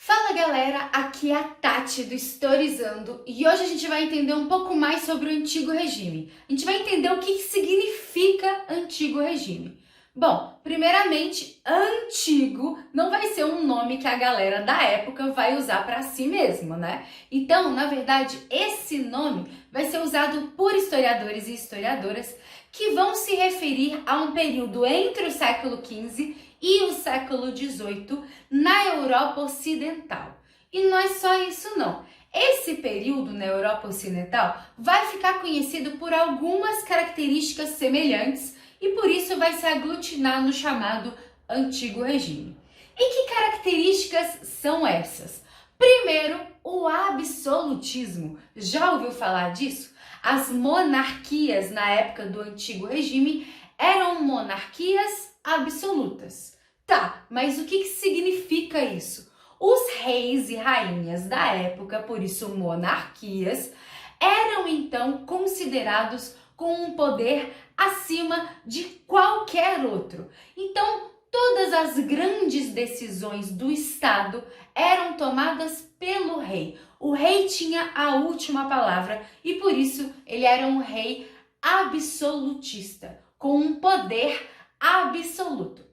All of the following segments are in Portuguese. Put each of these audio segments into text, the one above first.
Fala galera, aqui é a Tati do Historizando e hoje a gente vai entender um pouco mais sobre o Antigo Regime. A gente vai entender o que significa Antigo Regime. Bom, primeiramente, antigo não vai ser um nome que a galera da época vai usar para si mesmo, né? Então, na verdade, esse nome vai ser usado por historiadores e historiadoras que vão se referir a um período entre o século XV e o século XVIII na Europa Ocidental. E não é só isso não. Esse período na Europa Ocidental vai ficar conhecido por algumas características semelhantes e por isso vai se aglutinar no chamado Antigo Regime. E que características são essas? Primeiro, o absolutismo. Já ouviu falar disso? As monarquias na época do Antigo Regime eram monarquias absolutas. Tá, mas o que significa isso? Os reis e rainhas da época, por isso monarquias, eram então considerados com um poder acima de qualquer outro. Então, todas as grandes decisões do Estado eram tomadas pelo rei. O rei tinha a última palavra e por isso ele era um rei absolutista, com um poder absoluto.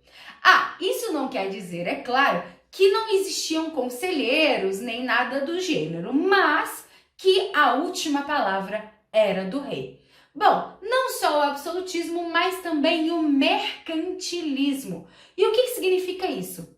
Isso não quer dizer, é claro, que não existiam conselheiros nem nada do gênero, mas que a última palavra era do rei. Bom, não só o absolutismo, mas também o mercantilismo. E o que significa isso?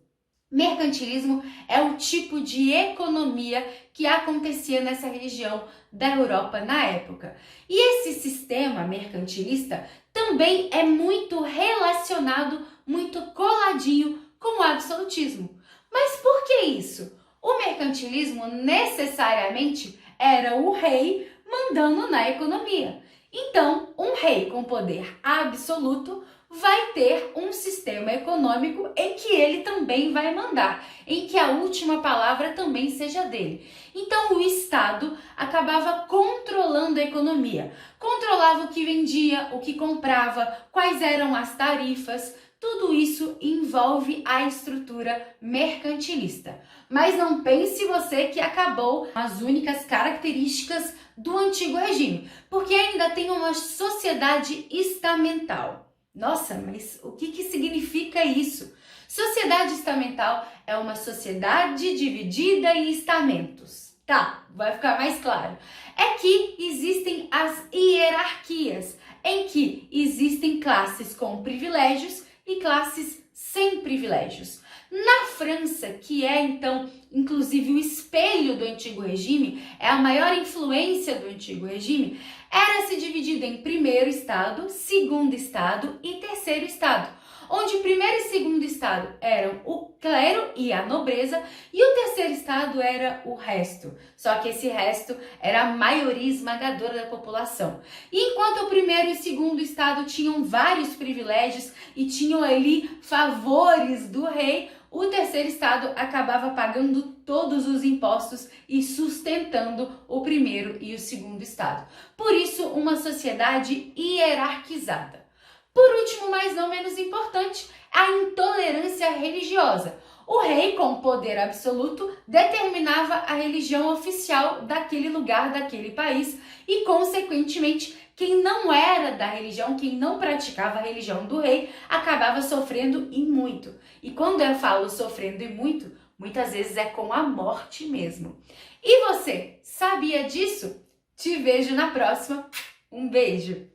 Mercantilismo é o tipo de economia que acontecia nessa região da Europa na época. E esse sistema mercantilista também é muito relacionado, muito coladinho com o absolutismo. Mas por que isso? O mercantilismo necessariamente era o rei mandando na economia. Então, um rei com poder absoluto vai ter um sistema econômico em que ele também vai mandar, em que a última palavra também seja dele. Então, o Estado acabava controlando a economia, controlava o que vendia, o que comprava, quais eram as tarifas. Tudo isso envolve a estrutura mercantilista. Mas não pense você que acabou as únicas características do Antigo Regime, porque ainda tem uma sociedade estamental. Nossa, mas o que significa isso? Sociedade estamental é uma sociedade dividida em estamentos. Tá, vai ficar mais claro. É que existem as hierarquias, em que existem classes com privilégios e classes sem privilégios. Na França, que é então, inclusive, o espelho do Antigo Regime, é a maior influência do Antigo Regime, era-se dividido em primeiro estado, segundo estado e terceiro estado, onde o primeiro e segundo estado eram o clero e a nobreza e o terceiro estado era o resto. Só que esse resto era a maioria esmagadora da população. E enquanto o primeiro e segundo estado tinham vários privilégios e tinham ali favores do rei, o terceiro estado acabava pagando todos os impostos e sustentando o primeiro e o segundo estado. Por isso, uma sociedade hierarquizada. Por último, mas não menos importante, a intolerância religiosa. O rei, com poder absoluto, determinava a religião oficial daquele lugar, daquele país e, consequentemente, quem não era da religião, quem não praticava a religião do rei, acabava sofrendo e muito. E quando eu falo sofrendo e muito, muitas vezes é com a morte mesmo. E você, sabia disso? Te vejo na próxima. Um beijo!